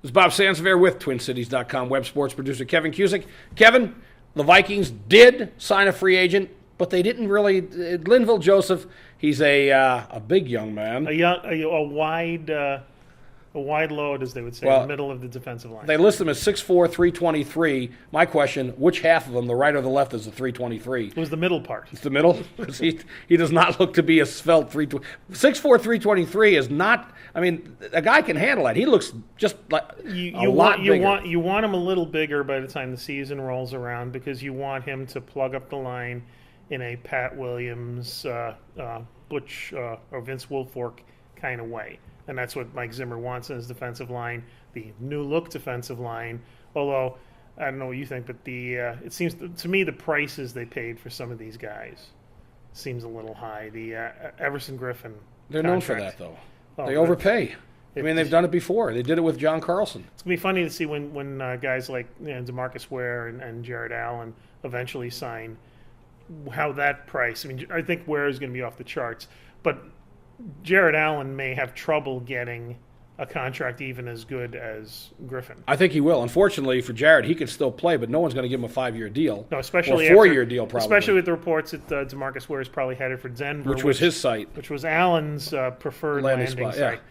This is Bob Sansevere with TwinCities.com web sports producer Kevin Cusick. Kevin, the Vikings did sign a free agent, but they didn't really. Linville Joseph, he's a big young man. A wide load, as they would say, in the middle of the defensive line. They list him as 6'4", 323. My question, which half of him, the right or the left, is the 323? It was the middle part. It's the middle? Because he does not look to be a svelte 6'4", 323 is not, I mean, a guy can handle that. He looks just like a lot bigger. You want him a little bigger by the time the season rolls around because you want him to plug up the line in a Pat Williams, Butch, or Vince Wilfork kind of way. And that's what Mike Zimmer wants in his defensive line, the new-look defensive line. Although, I don't know what you think, but it seems to me the prices they paid for some of these guys seems a little high. The Everson Griffin They're known for that, though. Oh, they overpay. I mean, they've done it before. They did it with John Carlson. It's going to be funny to see when guys like DeMarcus Ware and Jared Allen eventually sign, how that price. I mean, I think Ware is going to be off the charts, but Jared Allen may have trouble getting a contract even as good as Griffin. I think he will. Unfortunately for Jared, he could still play, but no one's going to give him a 5-year deal. No, especially or a 4-year deal, probably. Especially with the reports that DeMarcus Ware is probably headed for Denver, which was his site, which was Allen's preferred landing spot, site.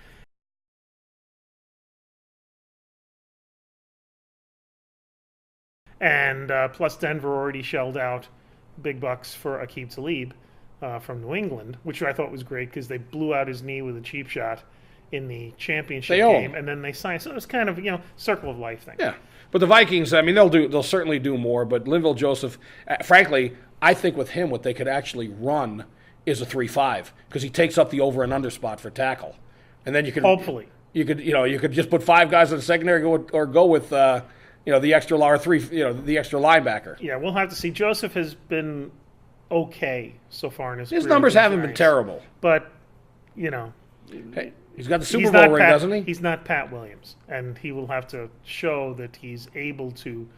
Yeah. And plus, Denver already shelled out big bucks for Aqib Talib from New England, which I thought was great because they blew out his knee with a cheap shot in the championship game, and then they signed. So it was kind of circle of life thing. Yeah, but the Vikings, I mean, they'll certainly do more. But Linville Joseph, frankly, I think with him, what they could actually run is a 3-5 because he takes up the over and under spot for tackle, and then you could hopefully you could just put 5 guys in the secondary or go with the extra the extra linebacker. Yeah, we'll have to see. Joseph has been okay so far in his career. Numbers haven't been terrible, but hey, he's got the Super Bowl ring, doesn't he? He's not Pat Williams, and he will have to show that he's able to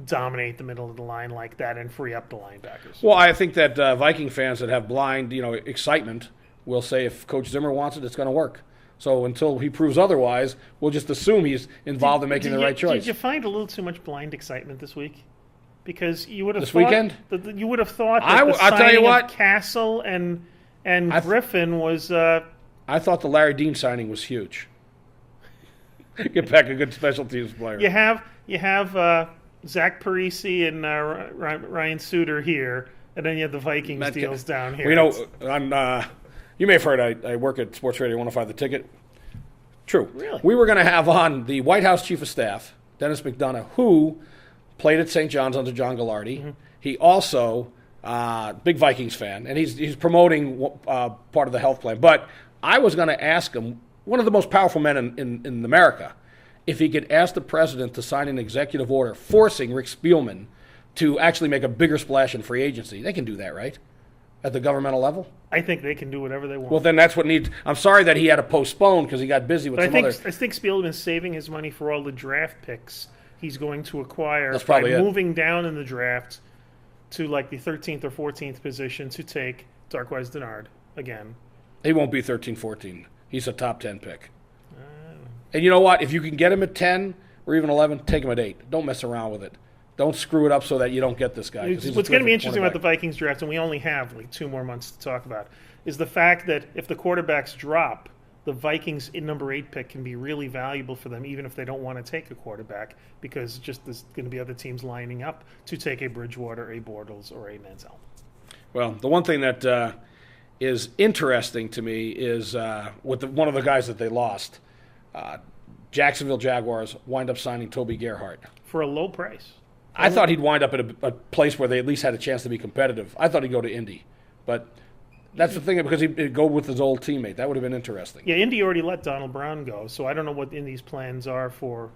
dominate the middle of the line like that and free up the linebackers. Well, I think that Viking fans that have blind excitement will say if Coach Zimmer wants it, it's going to work. So until he proves otherwise, we'll just assume he's involved in making the right choice. Did you find a little too much blind excitement this week? Because you would have this weekend. You would have thought that the signing of Castle and Griffin was. I thought the Larry Dean signing was huge. Get back a good special teams player. You have Zach Parisi and Ryan Suter here, and then you have the Vikings deals down here. You may have heard I work at Sports Radio 105 The Ticket. True. Really? We were going to have on the White House Chief of Staff, Dennis McDonough, who played at St. John's under John Gallardi. Mm-hmm. He also, big Vikings fan, and he's promoting part of the health plan. But I was going to ask him, one of the most powerful men in America, if he could ask the president to sign an executive order forcing Rick Spielman to actually make a bigger splash in free agency. They can do that, right? At the governmental level? I think they can do whatever they want. Well, then that's what needs. I'm sorry that he had to postpone because he got busy with I think Spielman's saving his money for all the draft picks he's going to acquire by moving down in the draft to like the 13th or 14th position to take Darqueze Dennard again. He won't be 13, 14. He's a top 10 pick. And you know what? If you can get him at 10 or even 11, take him at 8. Don't mess around with it. Don't screw it up so that you don't get this guy. What's going to be interesting about the Vikings draft, and we only have like 2 more months to talk about, is the fact that if the quarterbacks drop, the Vikings in number 8 pick can be really valuable for them, even if they don't want to take a quarterback, because just there's going to be other teams lining up to take a Bridgewater, a Bortles, or a Manziel. Well, the one thing that is interesting to me is with one of the guys that they lost, Jacksonville Jaguars wind up signing Toby Gerhart. For a low price. I thought he'd wind up at a place where they at least had a chance to be competitive. I thought he'd go to Indy. But that's the thing, because he'd go with his old teammate. That would have been interesting. Yeah, Indy already let Donald Brown go, so I don't know what Indy's plans are for,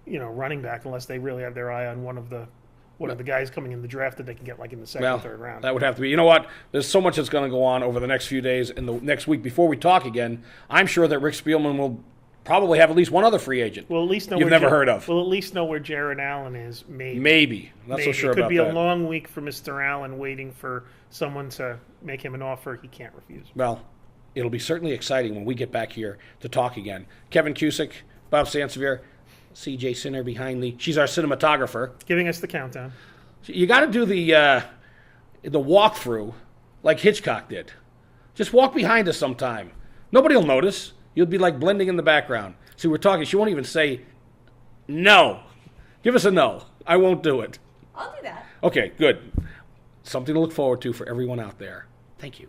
running back, unless they really have their eye on one of the guys coming in the draft that they can get like in the second, third round. That would have to be. You know what? There's so much that's going to go on over the next few days and the next week before we talk again. I'm sure that Rick Spielman will probably have at least one other free agent. Well, at least know you've never heard of. We'll at least know where Jared Allen is. Maybe. Not so sure about that. It could be a long week for Mr. Allen waiting for someone to make him an offer he can't refuse. Well, it'll be certainly exciting when we get back here to talk again. Kevin Cusick, Bob Sansevere, C.J. Sinner behind she's our cinematographer. Giving us the countdown. You got to do the walkthrough like Hitchcock did. Just walk behind us sometime. Nobody will notice. You'll be like blending in the background. See, we're talking. She won't even say no. Give us a no. I won't do it. I'll do that. Okay, good. Something to look forward to for everyone out there. Thank you.